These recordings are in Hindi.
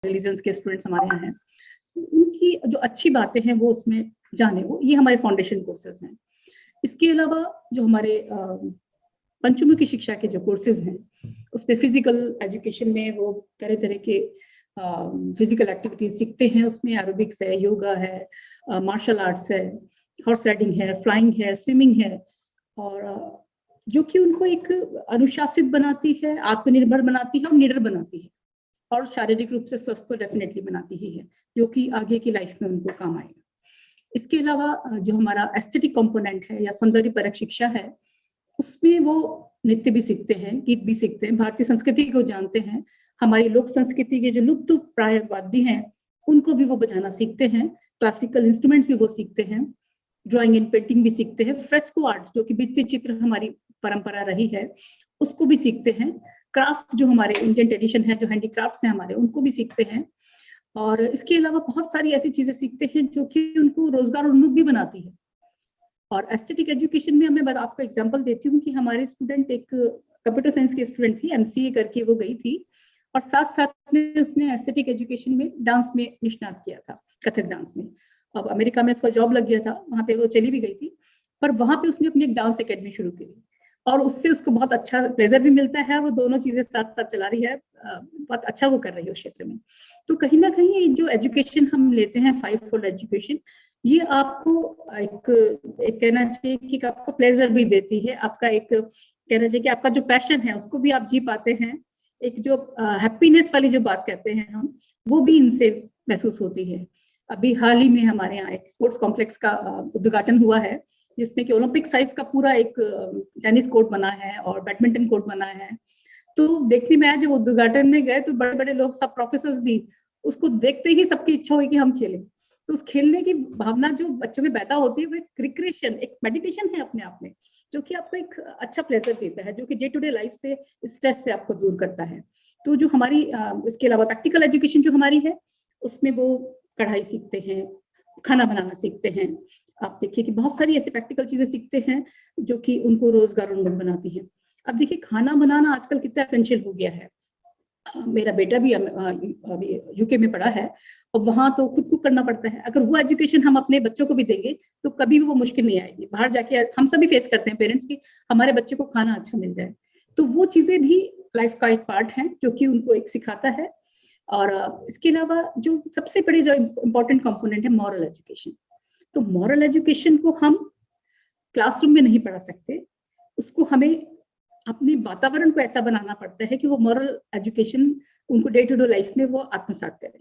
रिलीजन्स के स्टूडेंट्स हमारे यहाँ हैं, उनकी जो अच्छी बातें हैं वो उसमें जाने, वो ये हमारे फाउंडेशन कोर्सेज हैं। इसके अलावा जो हमारे पंचमुखी शिक्षा के जो कोर्सेज हैं उसमें फिजिकल एजुकेशन में वो तरह तरह के फिजिकल एक्टिविटीज सीखते हैं। उसमें एरोबिक्स है, योगा है, मार्शल आर्ट्स है, हॉर्स राइडिंग है, फ्लाइंग है, स्विमिंग है, और जो कि उनको एक अनुशासित बनाती है, आत्मनिर्भर बनाती है और निडर बनाती है, और शारीरिक रूप से स्वस्थ तो डेफिनेटली बनाती ही है, जो कि आगे की लाइफ में उनको काम आएगा। इसके अलावा जो हमारा एस्थेटिक कंपोनेंट है या सौंदर्य परक शिक्षा है, उसमें वो नृत्य भी सीखते हैं, गीत भी सीखते हैं, भारतीय संस्कृति को जानते हैं, हमारी लोक संस्कृति के जो लुप्त प्राय वाद्य हैं उनको भी वो बजाना सीखते हैं, क्लासिकल इंस्ट्रूमेंट्स भी वो सीखते हैं, ड्राइंग एंड पेंटिंग भी सीखते हैं, फ्रेस्को आर्ट जो कि भित्ति चित्र हमारी परंपरा रही है उसको भी सीखते हैं, क्राफ्ट जो हमारे इंडियन ट्रेडिशन है, जो हैंडीक्राफ्ट्स हैं हमारे, उनको भी सीखते हैं। और इसके अलावा बहुत सारी ऐसी चीजें सीखते हैं जो कि उनको रोजगार उन्मुख भी बनाती है। और एस्थेटिक एजुकेशन में मैं आपको एग्जांपल देती हूँ कि हमारे स्टूडेंट, एक कंप्यूटर साइंस की स्टूडेंट थी, एमसीए करके वो गई थी, और साथ साथ में उसने एस्थेटिक एजुकेशन में डांस में निष्णात किया था, कथक डांस में। अब अमेरिका में उसका जॉब लग गया था, वहां पे वो चली भी गई थी, पर वहां पे उसने अपनी एक डांस एकेडमी शुरू की और उससे उसको बहुत अच्छा प्लेजर भी मिलता है। वो दोनों चीजें साथ साथ चला रही है, बहुत अच्छा वो कर रही है उस क्षेत्र में। तो कहीं ना कहीं जो एजुकेशन हम लेते हैं, 5 फोल्ड एजुकेशन, ये आपको एक कहना चाहिए कि आपको प्लेजर भी देती है, आपका एक कहना चाहिए कि आपका जो पैशन है उसको भी आप जी पाते हैं। एक जो हैप्पीनेस वाली जो बात कहते हैं हम, वो भी इनसे महसूस होती है। अभी हाल ही में हमारे यहाँ एक स्पोर्ट्स कॉम्प्लेक्स का उद्घाटन हुआ है, जिसमें कि ओलंपिक साइज का पूरा एक टेनिस कोर्ट बना है और बैडमिंटन कोर्ट बना है। तो देखने में आया, जब उद्घाटन में गए तो बड़े बड़े लोग, सब प्रोफेसर्स भी, उसको देखते ही सबकी इच्छा हुई कि हम खेलें। तो उस खेलने की भावना जो बच्चों में पैदा होती है, वो एक रिक्रिएशन, एक मेडिटेशन है अपने आप में, जो कि आपको एक अच्छा प्लेजर देता है, जो कि डे टू डे लाइफ से, स्ट्रेस से आपको दूर करता है। तो जो हमारी इसके अलावा प्रैक्टिकल एजुकेशन जो हमारी है, उसमें वो कढ़ाई सीखते हैं, खाना बनाना सीखते हैं। आप देखिए कि बहुत सारी ऐसी प्रैक्टिकल चीजें सीखते हैं जो कि उनको रोजगार उन्मुख बनाती हैं। अब देखिए, खाना बनाना आजकल कितना एसेंशियल हो गया है। मेरा बेटा भी अभी यूके में पढ़ा है, और वहां तो खुद कुक करना पड़ता है। अगर वो एजुकेशन हम अपने बच्चों को भी देंगे तो कभी भी वो मुश्किल नहीं आएगी। बाहर जाके हम सभी फेस करते हैं पेरेंट्स की, हमारे बच्चे को खाना अच्छा मिल जाए। तो वो चीजें भी लाइफ का एक पार्ट है जो कि उनको एक सिखाता है। और इसके अलावा जो सबसे बड़ी जो इम्पोर्टेंट कंपोनेंट है, मॉरल एजुकेशन। तो मॉरल एजुकेशन को हम क्लासरूम में नहीं पढ़ा सकते, उसको हमें अपने वातावरण को ऐसा बनाना पड़ता है कि वो मॉरल एजुकेशन उनको डे टू डे लाइफ में वो आत्मसात करें।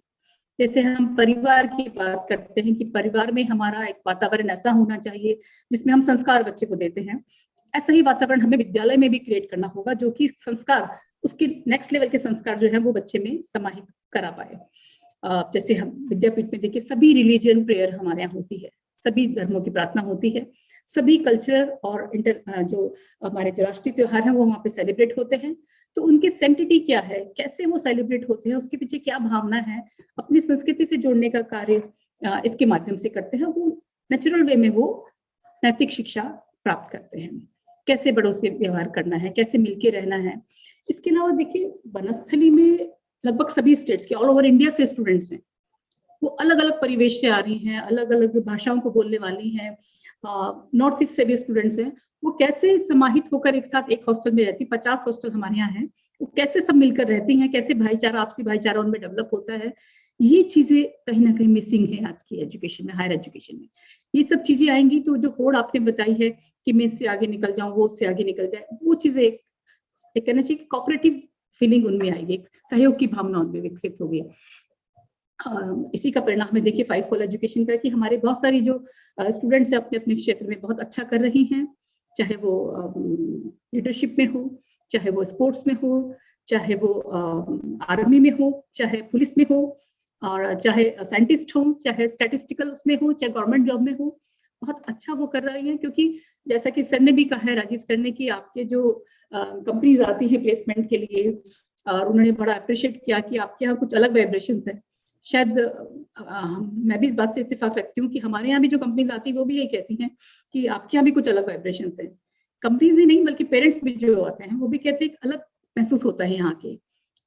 जैसे हम परिवार की बात करते हैं कि परिवार में हमारा एक वातावरण ऐसा होना चाहिए जिसमें हम संस्कार बच्चे को देते हैं, ऐसा ही वातावरण हमें विद्यालय में भी क्रिएट करना होगा, जो कि संस्कार, उसके नेक्स्ट लेवल के संस्कार जो है वो बच्चे में समाहित करा पाए। जैसे हम विद्यापीठ में देखिए, सभी रिलीजियन प्रेयर हमारे यहाँ होती है, सभी धर्मों की प्रार्थना होती है, सभी कल्चरल और जो हमारे जो राष्ट्रीय त्योहार हैं वो वहाँ पे सेलिब्रेट होते हैं। तो उनकी सेंटिटी क्या है, कैसे वो सेलिब्रेट होते हैं, उसके पीछे क्या भावना है, अपनी संस्कृति से जोड़ने का कार्य इसके माध्यम से करते हैं। वो नेचुरल वे में वो नैतिक शिक्षा प्राप्त करते हैं, कैसे बड़ों से व्यवहार करना है, कैसे मिलके रहना है। इसके अलावा देखिए, वनस्थली में लगभग सभी स्टेट्स के, ऑल ओवर इंडिया से स्टूडेंट्स हैं, वो अलग अलग परिवेश से आ रही हैं, अलग अलग भाषाओं को बोलने वाली हैं, नॉर्थ ईस्ट से भी स्टूडेंट्स हैं। वो कैसे समाहित होकर एक साथ एक हॉस्टल में रहती, 50 हॉस्टल हमारे यहाँ हैं, वो कैसे सब मिलकर रहती हैं, कैसे भाईचारा, आपसी भाईचारा उनमें डेवलप होता है, ये चीजें कहीं ना कहीं मिसिंग है आज की एजुकेशन में, हायर एजुकेशन में। ये सब चीजें आएंगी तो जो होड़ आपने बताई है कि मैं इससे आगे निकल जाऊं, वो उससे आगे निकल जाए, वो चीजें एक कहना चाहिए कि कोऑपरेटिव फीलिंग उनमें आएगी, सहयोग की भावना उनमें विकसित होगी। इसी का परिणाम में देखिए 5 फोल्ड एजुकेशन का, कि हमारे बहुत सारी जो स्टूडेंट्स हैं अपने अपने क्षेत्र में बहुत अच्छा कर रही हैं, चाहे वो लीडरशिप में हो, चाहे वो स्पोर्ट्स में हो, चाहे वो आर्मी में हो, चाहे पुलिस में हो, और चाहे साइंटिस्ट हो, चाहे स्टैटिस्टिकल उसमें हो, चाहे गवर्नमेंट जॉब में हो, बहुत अच्छा वो कर रही हैं। क्योंकि जैसा कि सर ने भी कहा है, राजीव सर ने, कि आपके जो कंपनीज आती हैं प्लेसमेंट के लिए, और उन्होंने बड़ा अप्रिशिएट किया कि आपके यहाँ कुछ अलग वाइब्रेशंस है। शायद मैं भी इस बात से इत्तेफाक रखती हूँ कि हमारे यहाँ भी जो कंपनीज आती है वो भी यही कहती हैं कि आपके यहाँ भी कुछ अलग वाइब्रेशंस है। कंपनीज ही नहीं बल्कि पेरेंट्स भी जो आते हैं वो भी कहते हैं अलग महसूस होता है यहाँ के,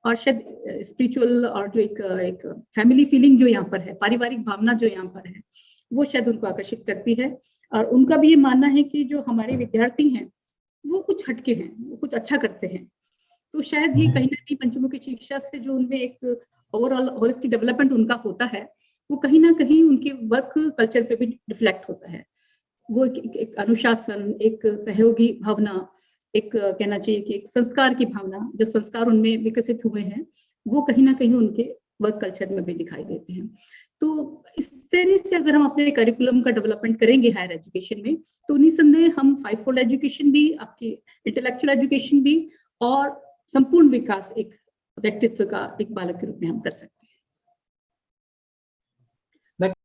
और शायद स्पिरिचुअल और जो एक फैमिली फीलिंग जो यहाँ पर है, पारिवारिक भावना जो यहाँ पर है, वो शायद उनको आकर्षित करती है। और उनका भी ये मानना है कि जो हमारे विद्यार्थी हैं वो कुछ हटके हैं, वो कुछ अच्छा करते हैं। तो शायद ये कहीं ना कहीं पंचमुखी शिक्षा से जो उनमें एक ओवरऑल होलिस्टिक डेवलपमेंट उनका होता है, वो कहीं ना कहीं उनके वर्क कल्चर पे भी रिफ्लेक्ट होता है। वो एक अनुशासन, एक सहयोगी भावना, एक कहना चाहिए कि एक संस्कार की भावना, जो संस्कार उनमें विकसित हुए हैं, वो कहीं ना कहीं उनके वर्क कल्चर में भी दिखाई देते हैं। तो इस तरह से अगर हम अपने करिकुलम का डेवलपमेंट करेंगे हायर एजुकेशन में, तो निसंदेह हम 5-fold एजुकेशन भी, आपकी इंटेलेक्चुअल एजुकेशन भी, और संपूर्ण विकास एक व्यक्तित्व का एक बालक के रूप में हम कर सकते हैं।